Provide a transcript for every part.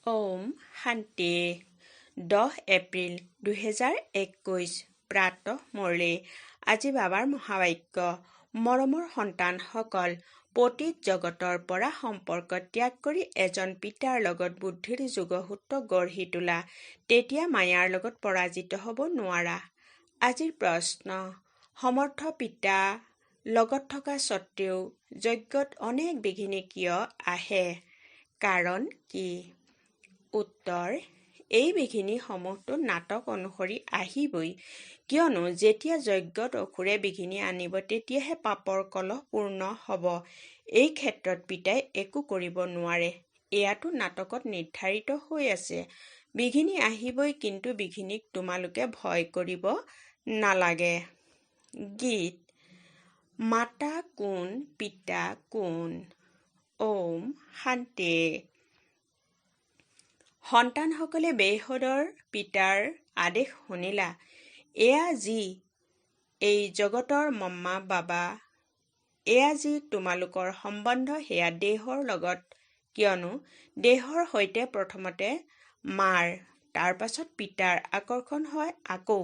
ওম শান্তি 10 এপ্ৰিল 2021 প্ৰাতঃ মুৰলী। আজি বাবাৰ মহাবাক্য। মৰমৰ সন্তানসকল, পতীত জগতৰ পৰা সম্পৰ্ক ত্যাগ কৰি এজন পিতাৰ লগত বুদ্ধিৰ যোগসূত্ৰ গঢ়ি তোলা, তেতিয়া মায়াৰ লগত পৰাজিত হ'ব নোৱাৰা। আজিৰ প্ৰশ্ন: সমৰ্থ পিতা লগত থকা স্বত্বেও যজ্ঞত অনেক বিঘিনি কিয় আহে? কাৰণ কি? উত্তৰ: এই বিঘিনিসমূহতো নাটক অনুসৰি আহিবই। কিয়নো যেতিয়া যজ্ঞত অসুৰে বিঘিনি আনিব তেতিয়াহে পাপৰ কলহ পূৰ্ণ হ'ব। এই ক্ষেত্ৰত পিতাই একো কৰিব নোৱাৰে। এয়াতো নাটকত নিৰ্ধাৰিত হৈ আছে। বিঘিনি আহিবই, কিন্তু বিঘিনিক তোমালোকে ভয় কৰিব নালাগে। গীত। মাতা কোন, পিতা কোন? ওম শান্তি। সন্তানসকলে বেহদৰ পিতাৰ আদেশ শুনিলা। এয়া যি এই জগতৰ মম্মা বাবা, এয়া যি তোমালোকৰ সম্বন্ধ, সেয়া দেহৰ লগত। কিয়নো দেহৰ সৈতে প্ৰথমতে মাৰ, তাৰ পাছত পিতাৰ আকৰ্ষণ হয়, আকৌ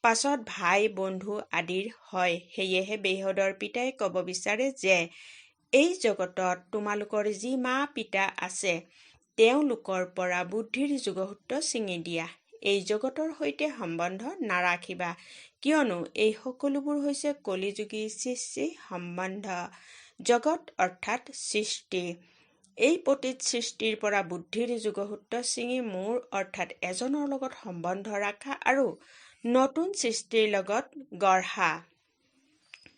পাছত ভাই বন্ধু আদিৰ হয়। সেয়েহে বেহদৰ পিতাই ক'ব বিচাৰে যে এই জগতত তোমালোকৰ যি মা পিতা আছে, তেওঁলোকৰ পৰা বুদ্ধিৰ যোগসূত্ৰ ছিঙি দিয়া। এই জগতৰ সৈতে সম্বন্ধ নাৰাখিবা, কিয়নো এই সকলোবোৰ হৈছে কলিযুগী সৃষ্টি সম্বন্ধ। জগত অৰ্থাৎ সৃষ্টি। এই পতীত সৃষ্টিৰ পৰা বুদ্ধিৰ যোগসূত্ৰ ছিঙি মোৰ অৰ্থাৎ এজনৰ লগত সম্বন্ধ ৰাখা আৰু নতুন সৃষ্টিৰ লগত গঢ়া।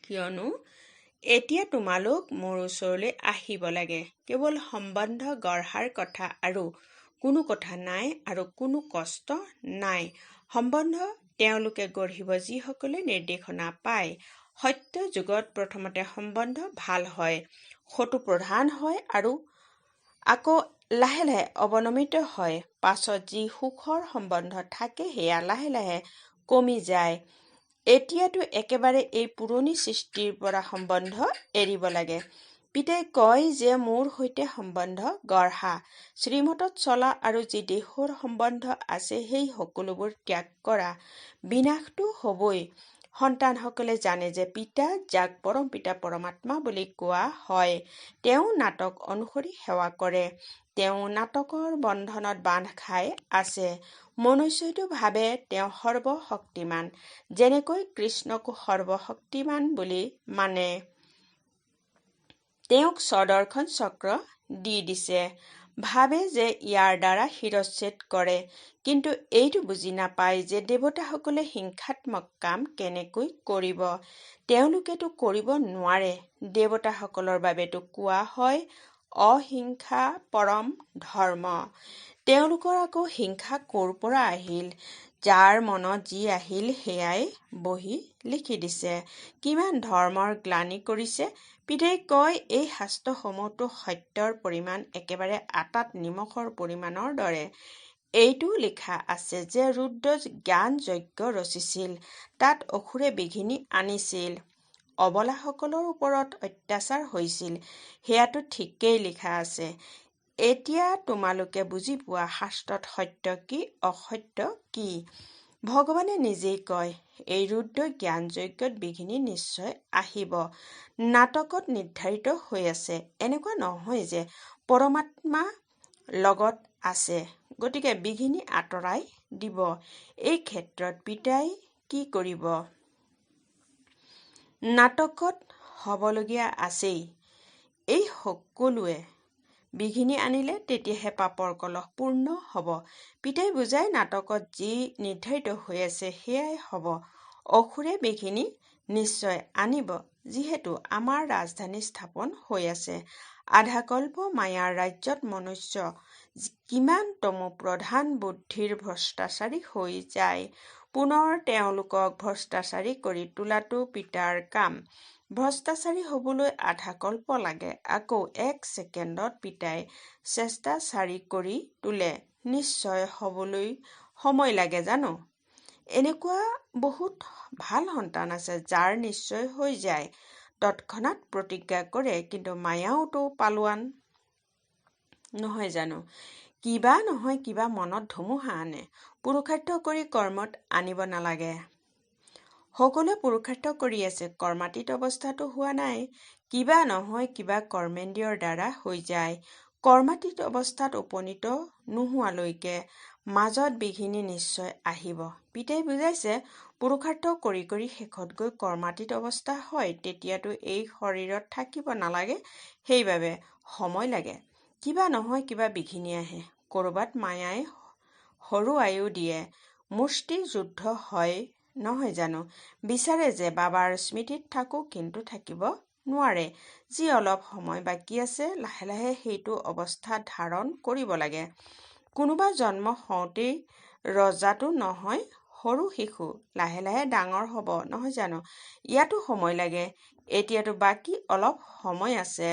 কিয়নো এতিয়া তোমালোক মোৰ ওচৰলৈ আহিব লাগে। কেৱল সম্বন্ধ গঢ়াৰ কথা, আৰু কোনো কথা নাই, আৰু কোনো কষ্ট নাই। সম্বন্ধ তেওঁলোকে গঢ়িব যিসকলে নিৰ্দেশনা পায়। সত্য যুগত প্ৰথমতে সম্বন্ধ ভাল হয়, সটো প্ৰধান হয়, আৰু আকৌ লাহে লাহে অৱনমিত হয়। পাছত যি সুখৰ সম্বন্ধ থাকে সেয়া লাহে লাহে কমি যায়। এতিয়াতো একেবাৰে এই পুৰণি সৃষ্টিৰ পৰা সম্বন্ধ এৰিব লাগে। পিতাই কয় যে মোৰ সৈতে সম্বন্ধ গঢ়া, শ্ৰীমতত চলা, আৰু যি দেহৰ সম্বন্ধ আছে সেই সকলোবোৰ ত্যাগ কৰা। বিনাশটো হ'বই। সন্তানসকলে জানে যে পিতা, যাক পৰম পিতা পৰমাত্মা বুলি কোৱা হয়, তেওঁ নাটক অনুসৰি সেৱা কৰে। তেওঁ নাটকৰ বন্ধনত বান্ধ খাই আছে। মনুষ্যইতো ভাবে তেওঁ সৰ্বশক্তিমান, যেনেকৈ কৃষ্ণকো সৰ্বশক্তিমান বুলি মানে। তেওঁক স্বদৰ্শন চক্ৰ দি দিছে। ভাবে যে ইয়াৰ দ্বাৰা শিৰচ্ছেদ কৰে, কিন্তু এইটো বুজি নাপায় যে দেৱতাসকলে হিংসাত্মক কাম কেনেকৈ কৰিব। তেওঁলোকেতো কৰিব নোৱাৰে। দেৱতাসকলৰ বাবেতো কোৱা হয় অহিংসা পৰম ধৰ্ম। তেওঁলোকৰ আকৌ হিংসা ক'ৰ পৰা আহিল? যাৰ মনত যি আহিল সেয়াই বহি লিখি দিছে। কিমান ধৰ্মৰ গ্লানি কৰিছে। পিতাই কয় এই শাস্ত্ৰসমূহতো সত্যৰ পৰিমাণ একেবাৰে আটাত নিমখৰ পৰিমাণৰ দৰে। এইটোও লিখা আছে যে ৰুদ্ৰ জ্ঞান যজ্ঞ ৰচিছিল, তাত অসুৰে বিঘিনি আনিছিল, অবলাসকলৰ ওপৰত অত্যাচাৰ হৈছিল। সেয়াতো ঠিকেই লিখা আছে। এতিয়া তোমালোকে বুজি পোৱা শাস্ত্ৰত সত্য কি অসত্য কি। ভগৱানে নিজেই কয়, এই ৰুদ্ৰ জ্ঞান যজ্ঞত বিঘিনি নিশ্চয় আহিব। নাটকত নিৰ্ধাৰিত হৈ আছে। এনেকুৱা নহয় যে পৰমাত্মা লগত আছে, গতিকে বিঘিনি আঁতৰাই দিব। এই ক্ষেত্ৰত পিতাই কি কৰিব? নাটকত হ'বলগীয়া আছেই। এই সকলোৱে বিঘিনি আনিলে তেতিয়াহে পাপৰ কলহ পূৰ্ণ হ'ব। পিতাই বুজাই নাটকত যি নিৰ্ধাৰিত হৈ আছে সেয়াই হ'ব। অসুৰে বিঘিনি নিশ্চয় আনিব, যিহেতু আমাৰ ৰাজধানী স্থাপন হৈ আছে। আধাকল্প মায়াৰ ৰাজ্যত মনুষ্য কিমান তমো প্ৰধান বুদ্ধিৰ ভ্ৰষ্টাচাৰী হৈ যায়। পুনৰ তেওঁলোকক ভ্ৰষ্টাচাৰী কৰি তোলাটো পিতাৰ কাম। ভ্ৰষ্টাচাৰী হ'বলৈ আধা কল্প লাগে, আকৌ 1 ছেকেণ্ডত পিতাই চেষ্টাচাৰী কৰি তোলে। নিশ্চয় হ'বলৈ সময় লাগে জানো? এনেকুৱা বহুত ভাল সন্তান আছে যাৰ নিশ্চয় হৈ যায়, তৎক্ষণাৎ প্ৰতিজ্ঞা কৰে, কিন্তু মায়াওতো পালোৱান নহয় জানো? কিবা নহয় কিবা মনত ধুমুহা আনে। পুৰুষাৰ্থ কৰি কৰ্মত আনিব নালাগে। সকলোৱে পুৰুষাৰ্থ কৰি আছে, কৰ্মাতীত অৱস্থাটো হোৱা নাই। কিবা নহয় কিবা কৰ্মেন্দ্ৰিয়ৰ দ্বাৰা হৈ যায়। কৰ্মাতীত অৱস্থাত উপনীত নোহোৱালৈকে মাজত বিঘিনি নিশ্চয় আহিব। পিতাই বুজাইছে, পুৰুষাৰ্থ কৰি কৰি শেষত গৈ কৰ্মাতীত অৱস্থা হয়, তেতিয়াতো এই শৰীৰত থাকিব নালাগে, সেইবাবে সময় লাগে। কিবা নহয় কিবা বিঘিনি আহে। কৰবাত মায়াই হৰুৱাইও দিয়ে। মুষ্টি যুদ্ধ হয় নহয় জানো? বিচাৰে যে বাবাৰ স্মৃতিত থাকো, কিন্তু থাকিব নোৱাৰে। যি অলপ সময় বাকী আছে, লাহে লাহে সেইটো অৱস্থা ধাৰণ কৰিব লাগে। কোনোবা জন্ম হওঁতেই ৰজাটো নহয়, সৰু শিশু, লাহে লাহে ডাঙৰ হ'ব নহয় জানো? ইয়াতো সময় লাগে। এতিয়াতো বাকী অলপ সময় আছে।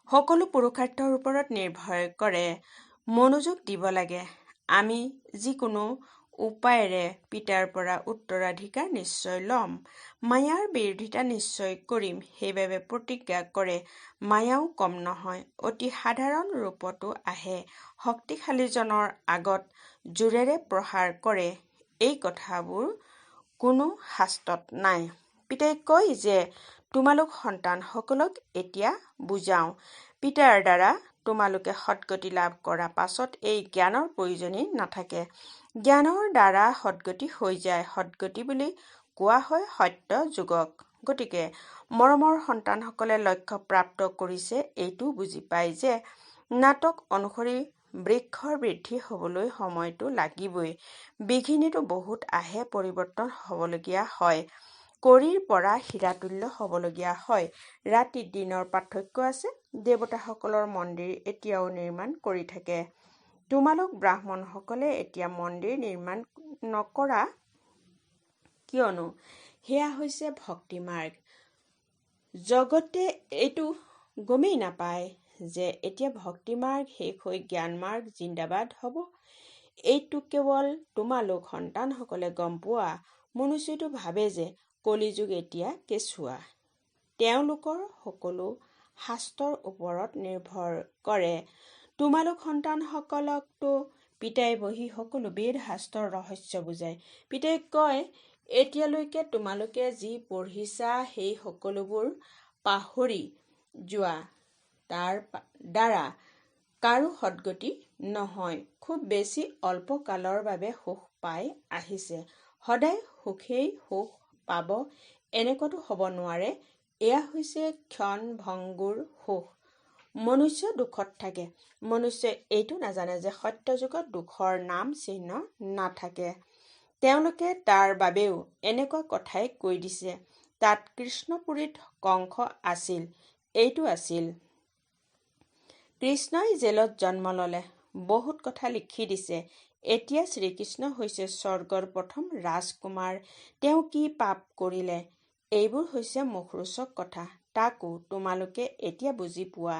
সকলো পুৰুষাৰ্থৰ ওপৰত নিৰ্ভৰ কৰে। মনোযোগ দিব লাগে। আমি যিকোনো উপায়েৰে পিতাৰ পৰা উত্তৰাধিকাৰ নিশ্চয় ল'ম। মায়াৰ বিৰোধিতা নিশ্চয় কৰিম, সেইবাবে প্ৰতিজ্ঞা কৰে। মায়াও কম নহয়, অতি সাধাৰণ ৰূপতো আহে। শক্তিশালীজনৰ আগত জোৰেৰে প্ৰহাৰ কৰে। এই কথাবোৰ কোনো শাস্ত্ৰত নাই। পিতাই কয় যে, তোমালোক সন্তানসকলক এতিয়া বুজাওঁ। পিতাৰ দ্বাৰা তোমালোকে সদ্গতি লাভ কৰা পাছত এই জ্ঞানৰ প্ৰয়োজনেই নাথাকে। জ্ঞানৰ দ্বাৰা সদ্গতি হৈ যায়। সদ্গতি বুলি কোৱা হয় সত্য যোগক। গতিকে মৰমৰ সন্তানসকলে লক্ষ্য প্ৰাপ্ত কৰিছে, এইটো বুজি পায় যে নাটক অনুসৰি বৃক্ষৰ বৃদ্ধি হ'বলৈ সময়টো লাগিবই। বিঘিনিটো বহুত আহে, পৰিৱৰ্তন হ'বলগীয়া হয়। কৰিৰ পৰা হীৰাতুল্য হ'বলগীয়া হয়। ৰাতি দিনৰ পাৰ্থক্য আছে। দেৱতাসকলৰ মন্দিৰ এতিয়াও নিৰ্মাণ কৰি থাকে। তোমালোক ব্ৰাহ্মণসকলে এতিয়া মন্দিৰ নিৰ্মাণ নকৰা কিয়নো? সেয়া হৈছে ভক্তি মাৰ্গ। জগতে এইটো গমেই নাপায় যে এতিয়া ভক্তি মাৰ্গ শেষ হৈ জ্ঞান মাৰ্গ জিন্দাবাদ হ'ব। এইটো কেৱল তোমালোক সন্তানসকলে গম পোৱা। মনুষ্যটো ভাবে যে কলিযুগ এতিয়া কেঁচুৱা। তেওঁলোকৰ সকলো শাস্ত্ৰৰ ওপৰত নিৰ্ভৰ কৰে। তোমালোক সন্তানসকলকতো পিতাই বহি সকলো বেদ শাস্ত্ৰৰ ৰহস্য বুজায়। পিতাই কয়, এতিয়ালৈকে তোমালোকে যি পঢ়িছা সেই সকলোবোৰ পাহৰি যোৱা। তাৰ দ্বাৰা কাৰো সদ্গতি নহয়। খুব বেছি অল্প কালৰ বাবে সুখ পাই আহিছে। সদায় সুখেই সুখ পাব এনেকুৱাটো হ'ব নোৱাৰে। এয়া হৈছে ক্ষণভংগুৰ সুখ। মনুষ্য দুখত থাকে। মনুষ্যই এইটো নাজানে যে সত্য যুগত দুখৰ নাম চিহ্ন নাথাকে। তেওঁলোকে তাৰ বাবেও এনেকুৱা কথাই কৈ দিছে। তাত কৃষ্ণপুৰীত কংস আছিল, এইটো আছিল। কৃষ্ণই জেলত জন্ম ল'লে, বহুত কথা লিখি দিছে। এতিয়া শ্ৰীকৃষ্ণ হৈছে স্বৰ্গৰ প্ৰথম ৰাজকুমাৰ। তেওঁ কি পাপ কৰিলে? এইবোৰ হৈছে মুখৰোচক কথা। তাকো তোমালোকে এতিয়া বুজি পোৱা।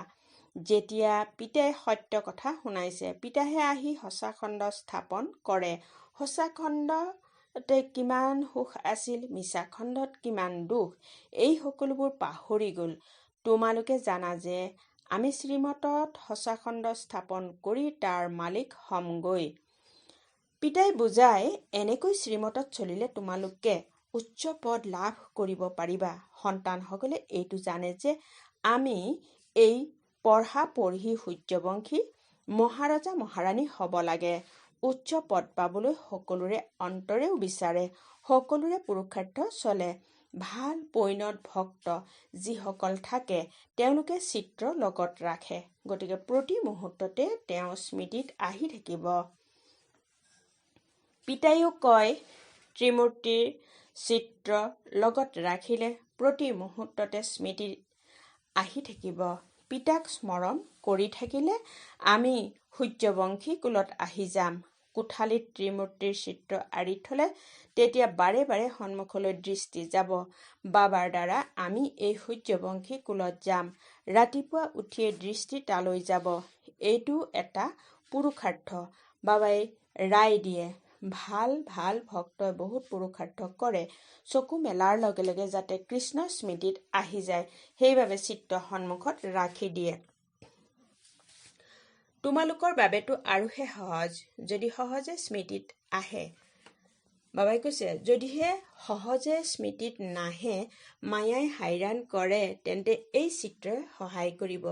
যেতিয়া পিতাই সত্য কথা শুনাইছে, পিতাহে আহি সঁচাখণ্ড স্থাপন কৰে। সঁচাখণ্ডতে কিমান সুখ আছিল, মিছাখণ্ডত কিমান দুখ, এই সকলোবোৰ পাহৰি গ'ল। তোমালোকে জানা যে আমি শ্ৰীমতত সঁচাখণ্ড স্থাপন কৰি তাৰ মালিক হ'মগৈ। পিতাই বুজাই, এনেকৈ শ্ৰীমতত চলিলে তোমালোকে উচ্চ পদ লাভ কৰিব পাৰিবা। সন্তানসকলে এইটো জানে যে আমি এই পঢ়া পঢ়ি সূৰ্যবংশী মহাৰজা মহাৰাণী হ'ব লাগে। উচ্চ পদ পাবলৈ সকলোৰে অন্তৰেও বিচাৰে, সকলোৰে পুৰুষাৰ্থ চলে। ভাল পৈণত ভক্ত যিসকল থাকে, তেওঁলোকে চিত্ৰ লগত ৰাখে। গতিকে প্ৰতি মুহূৰ্ততে তেওঁ স্মৃতিত আহি থাকিব। পিতাইও কয়, ত্ৰিমূৰ্তিৰ চিত্ৰ লগত ৰাখিলে প্ৰতি মুহূৰ্ততে স্মৃতিত আহি থাকিব। পিতাক স্মৰণ কৰি থাকিলে আমি সূৰ্যবংশী কুলত আহি যাম। কোঠালিত ত্ৰিমূৰ্তিৰ চিত্ৰ আঁৰি থলে তেতিয়া বাৰে বাৰে সন্মুখলৈ দৃষ্টি যাব। বাবাৰ দ্বাৰা আমি এই সূৰ্যবংশী কুলত যাম। ৰাতিপুৱা উঠিয়ে দৃষ্টি তালৈ যাব। এইটো এটা পুৰুষাৰ্থ। বাবাই ৰায় দিয়ে, ভাল ভাল ভক্তই বহুত পুৰুষাৰ্থ কৰে। চকু মেলাৰ লগে লগে যাতে কৃষ্ণ স্মৃতিত আহি যায়, সেইবাবে চিত্ৰ সন্মুখত ৰাখি দিয়ে। তোমালোকৰ বাবেতো আৰুহে সহজ যদি সহজে স্মৃতিত আহে। বাবাই কৈছে যদিহে সহজে স্মৃতিত নাহে, মায়াই হাইৰাণ কৰে, তেন্তে এই চিত্ৰই সহায় কৰিব।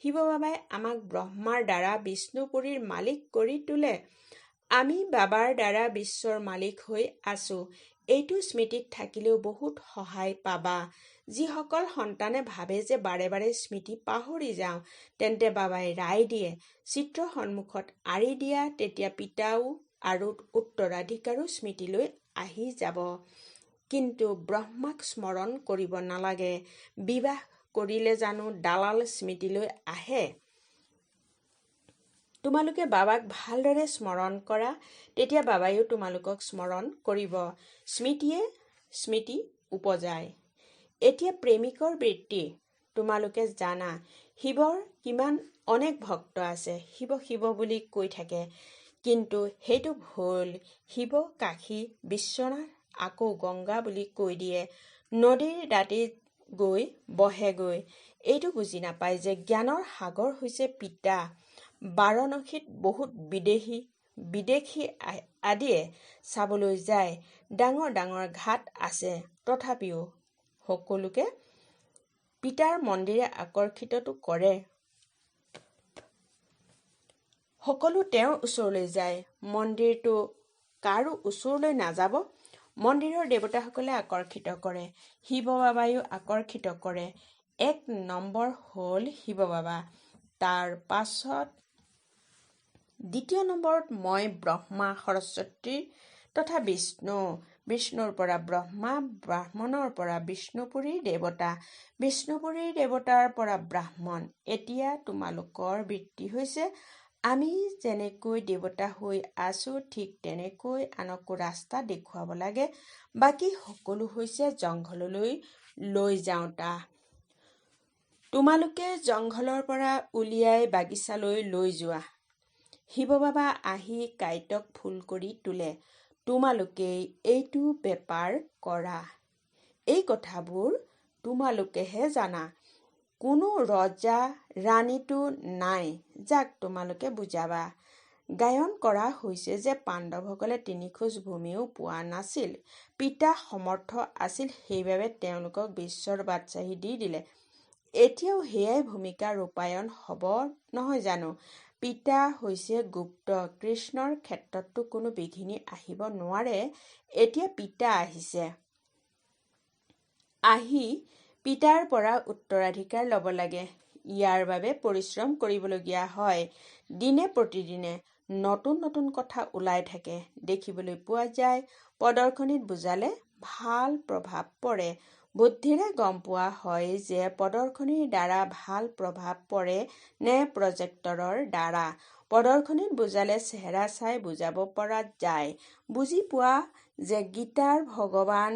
শিৱ বাবাই আমাক ব্ৰহ্মাৰ দ্বাৰা বিষ্ণুপুৰীৰ মালিক কৰি তোলে। আমি বাবাৰ দ্বাৰা বিশ্বৰ মালিক হৈ আছো। এইটো স্মৃতিত থাকিলেও বহুত সহায় পাবা। যিসকল সন্তানে ভাবে যে বাৰে বাৰে স্মৃতি পাহৰি যাওঁ, তেন্তে বাবাই ৰায় দিয়ে, চিত্ৰ সন্মুখত আঁৰি দিয়া, তেতিয়া পিতাও আৰু উত্তৰাধিকাৰো স্মৃতিলৈ আহি যাব। কিন্তু ব্ৰহ্মাক স্মৰণ কৰিব নালাগে। বিবাহ কৰিলে জানো দালাল স্মৃতিলৈ আহে? তোমালোকে বাবাক ভালদৰে স্মৰণ কৰা, তেতিয়া বাবাইও তোমালোকক স্মৰণ কৰিব। স্মৃতিয়ে স্মৃতি উপজায়। এতিয়া প্ৰেমিকৰ বৃত্তি। তোমালোকে জানা শিৱৰ কিমান অনেক ভক্ত আছে। শিৱ শিৱ বুলি কৈ থাকে, কিন্তু সেইটো ভুল। শিৱ কাশী বিশ্বনাথ আকৌ গংগা বুলি কৈ দিয়ে। নদীৰ দাঁতিত গৈ বহেগৈ। এইটো বুজি নাপায় যে জ্ঞানৰ সাগৰ হৈছে পিতা। বাৰণসীত বহুত বিদেশী আদিয়ে চাবলৈ যায়। ডাঙৰ ডাঙৰ ঘাট আছে, তথাপিও সকলোকে পিতাৰ মন্দিৰে আকৰ্ষিতটো কৰে। সকলো তেওঁৰ ওচৰলৈ যায়। মন্দিৰটো কাৰো ওচৰলৈ নাযাব? মন্দিৰৰ দেৱতাসকলে আকৰ্ষিত কৰে, শিৱ বাবাইও আকৰ্ষিত কৰে। ১ নম্বৰ হ'ল শিৱ বাবা, তাৰ পাছত ২য় নম্বৰত মই, ব্ৰহ্মা, সৰস্বতী তথা বিষ্ণু। বিষ্ণুৰ পৰা ব্ৰহ্মা, ব্ৰাহ্মণৰ পৰা বিষ্ণুপুৰীৰ দেৱতা, বিষ্ণুপুৰীৰ দেৱতাৰ পৰা ব্ৰাহ্মণ। এতিয়া তোমালোকৰ বৃত্তি হৈছে আমি যেনেকৈ দেৱতা হৈ আছো, ঠিক তেনেকৈ আনকো ৰাস্তা দেখুৱাব লাগে। বাকী সকলো হৈছে জংঘললৈ লৈ যাওঁতা। তোমালোকে জংঘলৰ পৰা উলিয়াই বাগিচালৈ লৈ যোৱা। শিৱ বাবা আহি কাঁইটক ফুল কৰি তোলে। তোমালোকেই এইটো বেপাৰ কৰা। এই কথাবোৰ তোমালোকেহে জানা। কোনো ৰজা ৰাণীতো নাই যাক তোমালোকে বুজাবা। গায়ন কৰা হৈছে যে পাণ্ডৱসকলে ৩ খোজ ভূমিও পোৱা নাছিল। পিতা সমৰ্থ আছিল, সেইবাবে তেওঁলোকক বিশ্বৰ বাদশ্বাহী দি দিলে। এতিয়াও সেয়াই ভূমিকা ৰূপায়ণ হ'ব নহয় জানো? পিতা হৈছে গুপ্ত। কৃষ্ণৰ ক্ষেত্ৰততো কোনো বিঘিনি আহিব নোৱাৰে। এতিয়া পিতা আহিছে। আহি পিতাৰ পৰা উত্তৰাধিকাৰ ল'ব লাগে। ইয়াৰ বাবে পৰিশ্ৰম কৰিবলগীয়া হয়। দিনে প্ৰতিদিনে নতুন নতুন কথা ওলাই থাকে, দেখিবলৈ পোৱা যায়। প্ৰদৰ্শনীত বুজালে ভাল প্ৰভাৱ পৰে। বুদ্ধিৰে গম পোৱা হয় যে প্ৰদৰ্শনীৰ দ্বাৰা ভাল প্ৰভাৱ পৰে নে প্ৰজেক্টৰৰ দ্বাৰা। প্ৰদৰ্শনীত বুজালে চেহেৰা চাই বুজাব পৰা যায়। বুজি পোৱা যে গীতাৰ ভগৱান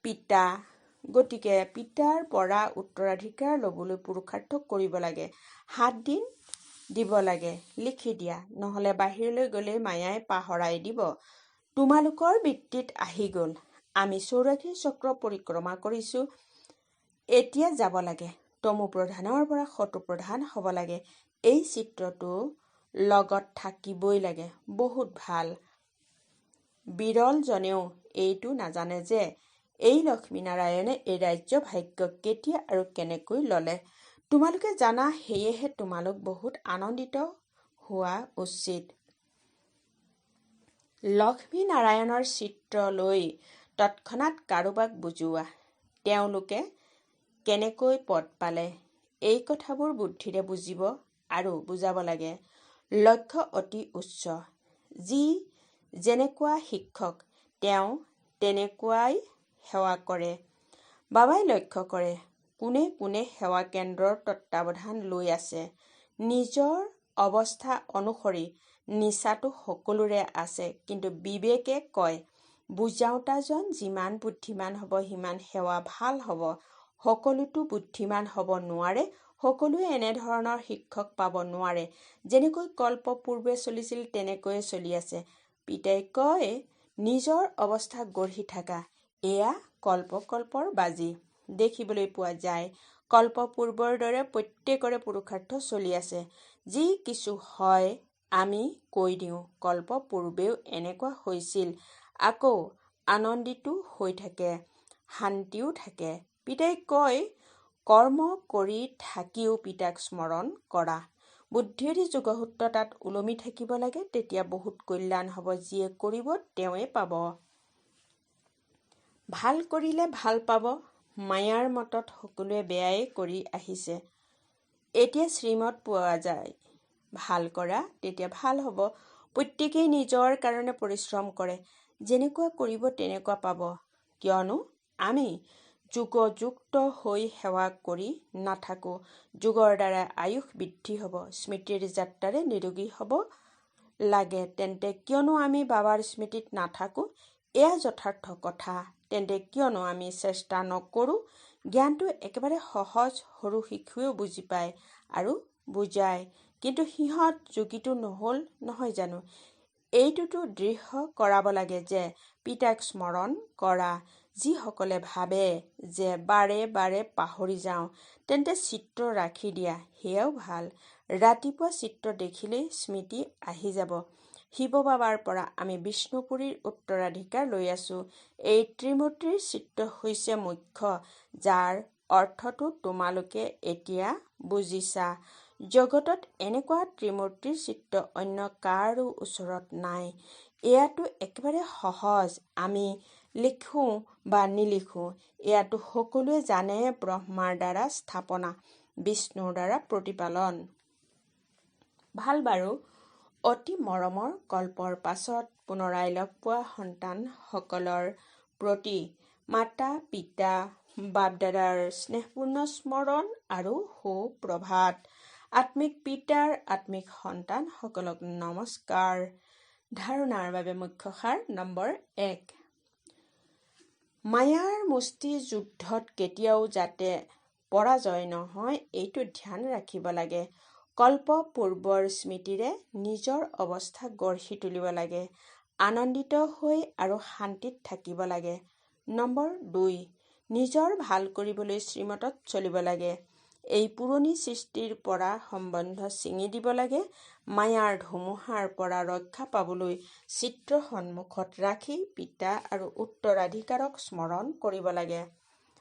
পিতা, গতিকে পিতাৰ পৰা উত্তৰাধিকাৰ ল'বলৈ পুৰুষাৰ্থ কৰিব লাগে। 7 দিন দিব লাগে, লিখি দিয়া, নহ'লে বাহিৰলৈ গ'লে মায়াই পাহৰাই দিব। তোমালোকৰ বৃত্তিত আহি গ'ল। আমি 84 চক্ৰ পৰিক্ৰমা কৰিছো। এতিয়া যাব লাগে। তমু প্ৰধানৰ পৰা সতু প্ৰধান হ'ব লাগে। এই চিত্ৰটো লগত থাকিবই লাগে। বহুত ভাল। বিৰলজনেও এইটো নাজানে যে এই লক্ষ্মীনাৰায়ণে এই ৰাজ্য ভাগ্য কেতিয়া আৰু কেনেকৈ ল'লে। তোমালোকে জানা, সেয়েহে তোমালোক বহুত আনন্দিত হোৱা উচিত। লক্ষ্মীনাৰায়ণৰ চিত্ৰ লৈ তৎক্ষণাৎ কাৰোবাক বুজোৱা, তেওঁলোকে কেনেকৈ পদ পালে। এই কথাবোৰ বুদ্ধিৰে বুজিব আৰু বুজাব লাগে। লক্ষ্য অতি উচ্চ। যি যেনেকুৱা শিক্ষক, তেওঁ তেনেকুৱাই সেৱা কৰে। বাবাই লক্ষ্য কৰে, কোনে কোনে সেৱা কেন্দ্ৰৰ তত্বাৱধান লৈ আছে। নিজৰ অৱস্থা অনুসৰি নিচাটো সকলোৰে আছে, কিন্তু বিবেকে কয়, বুজাওতাজন যিমান বুদ্ধিমান হ'ব সিমান সেৱা ভাল হ'ব। সকলোতো বুদ্ধিমান হ'ব নোৱাৰে, সকলোৱে এনেধৰণৰ শিক্ষক পাব নোৱাৰে। যেনেকৈ কল্প পূৰ্বে চলিছিল তেনেকৈয়ে চলি আছে। পিতাই কয়, নিজৰ অৱস্থা গঢ়ি থাকা। এয়া কল্পৰ বাজি। দেখিবলৈ পোৱা যায়, কল্প পূৰ্বৰ দৰে প্ৰত্যেকৰে পুৰুষাৰ্থ চলি আছে। যি কিছু হয় আমি কৈ দিওঁ। কল্প পূৰ্বেও এনেকুৱা হৈছিল। আকৌ আনন্দিতো হৈ থাকে, শান্তিও থাকে। পিতাই কয়, কৰ্ম কৰি থাকিও পিতাক স্মৰণ কৰা। বুদ্ধিয়েদি যোগসূত্ৰ তাত ওলমি থাকিব লাগে, তেতিয়া বহুত কল্যাণ হ'ব। যিয়ে কৰিব তেওঁৱে পাব। ভাল কৰিলে ভাল পাব। মায়াৰ মতত সকলোৱে বেয়াই কৰি আহিছে। এতিয়া শ্ৰীমত পোৱা যায়, ভাল কৰা, তেতিয়া ভাল হ'ব। প্ৰত্যেকেই নিজৰ কাৰণে পৰিশ্ৰম কৰে। যেনেকুৱা কৰিব তেনেকুৱা পাব। কিয়নো আমি যুগযুক্ত হৈ সেৱা কৰি নাথাকোঁ। যোগৰ দ্বাৰা আয়ুস বৃদ্ধি হ'ব, স্মৃতিৰ যাত্ৰাৰে নিৰোগী হ'ব লাগে। তেন্তে কিয়নো আমি বাবাৰ স্মৃতিত নাথাকোঁ? এয়া যথাৰ্থ কথা। তেন্তে কিয়নো আমি চেষ্টা নকৰোঁ? জ্ঞানটো একেবাৰে সহজ, সৰু শিশুৱেও বুজি পায় আৰু বুজায়। কিন্তু সিহঁত যোগীটো নহ'ল নহয় জানো? এইটোতো দৃঢ় কৰাব লাগে যে পিতাক স্মৰণ কৰা। যিসকলে ভাবে যে বাৰে বাৰে পাহৰি যাওঁ, তেন্তে চিত্ৰ ৰাখি দিয়া, সেয়াও ভাল। ৰাতিপুৱা চিত্ৰ দেখিলেই স্মৃতি আহি যাব। শিৱ বাবাৰ পৰা আমি বিষ্ণুপুৰীৰ উত্তৰাধিকাৰ লৈ আছোঁ। এই ত্ৰিমূৰ্তিৰ চিত্ৰ হৈছে মুখ্য, যাৰ অৰ্থটো তোমালোকে এতিয়া বুজিছা। জগতত এনেকুৱা ত্ৰিমূৰ্তিৰ চিত্ৰ অন্য কাৰো ওচৰত নাই। এয়াতো একেবাৰে সহজ। আমি লিখোঁ বা নিলিখোঁ, এয়াতো সকলোৱে জানে। ব্ৰহ্মাৰ দ্বাৰা স্থাপনা, বিষ্ণুৰ দ্বাৰা প্ৰতিপালন। ভাল বাৰু। অতি মৰমৰ কল্পৰ পাছত পুনৰাই লগ পোৱা সন্তানসকলৰ প্ৰতি মাতা পিতা বাপ-দাদাৰ স্নেহপূৰ্ণ স্মৰণ আৰু সুপ্ৰভাত। আত্মিক পিতাৰ আত্মিক সন্তানসকলক নমস্কাৰ। ধাৰণাৰ বাবে মুখ্য সাৰ নম্বৰ 1। মায়াৰ মুষ্টি যুদ্ধত কেতিয়াও যাতে পৰাজয় নহয়, এইটো ধ্যান ৰাখিব লাগে। কল্প পূৰ্বৰ স্মৃতিৰে নিজৰ অৱস্থা গঢ়ি তুলিব লাগে। আনন্দিত হৈ আৰু শান্তিত থাকিব লাগে। নম্বৰ 2, নিজৰ ভাল কৰিবলৈ শ্ৰীমতত চলিব লাগে। এই পুৰণি সৃষ্টিৰ পৰা সম্বন্ধ ছিঙি দিব লাগে। মায়াৰ ধুমুহাৰ পৰা ৰক্ষা পাবলৈ চিত্ৰ সন্মুখত ৰাখি পিতা আৰু উত্তৰাধিকাৰক স্মৰণ কৰিব লাগে।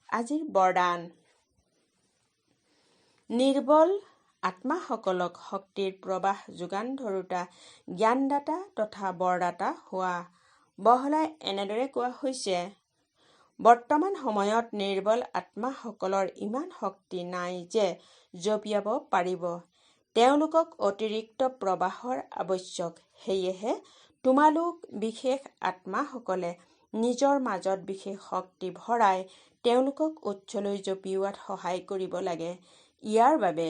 আজিৰ বৰদান। নিৰ্বল আত্মাসকলক শক্তিৰ প্ৰবাহ যোগান ধৰোঁতা জ্ঞানদাতা তথা বৰদাতা হোৱা। বহলাই এনেদৰে কোৱা হৈছে, বৰ্তমান সময়ত নিৰ্বল আত্মাসকলৰ ইমান শক্তি নাই যে জঁপিয়াব পাৰিব। তেওঁলোকক অতিৰিক্ত প্ৰবাহৰ আৱশ্যক। সেয়েহে তোমালোক বিশেষ আত্মাসকলে নিজৰ মাজত বিশেষ শক্তি ভৰাই তেওঁলোকক উচ্চলৈ জঁপিওৱাত সহায় কৰিব লাগে। ইয়াৰ বাবে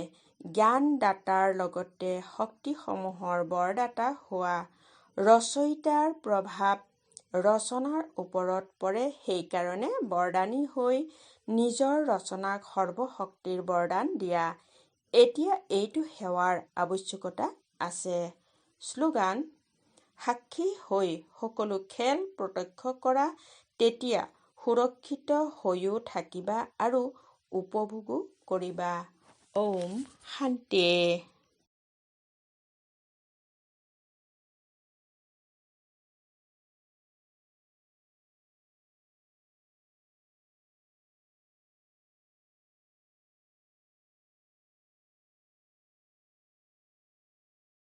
জ্ঞানদাতাৰ লগতে শক্তিসমূহৰ বৰদাতা হোৱা। ৰচয়িতাৰ প্ৰভাৱ ৰচনাৰ ওপৰত পৰে। সেইকাৰণে বৰদানী হৈ নিজৰ ৰচনাক সৰ্বশক্তিৰ বৰদান দিয়া। এতিয়া এইটো সেৱাৰ আৱশ্যকতা আছে। শ্লোগান: সাক্ষী হৈ সকলো খেল প্ৰত্যক্ষ কৰা, তেতিয়া সুৰক্ষিত হৈও থাকিবা আৰু উপভোগো কৰিবা। ওম শান্তি।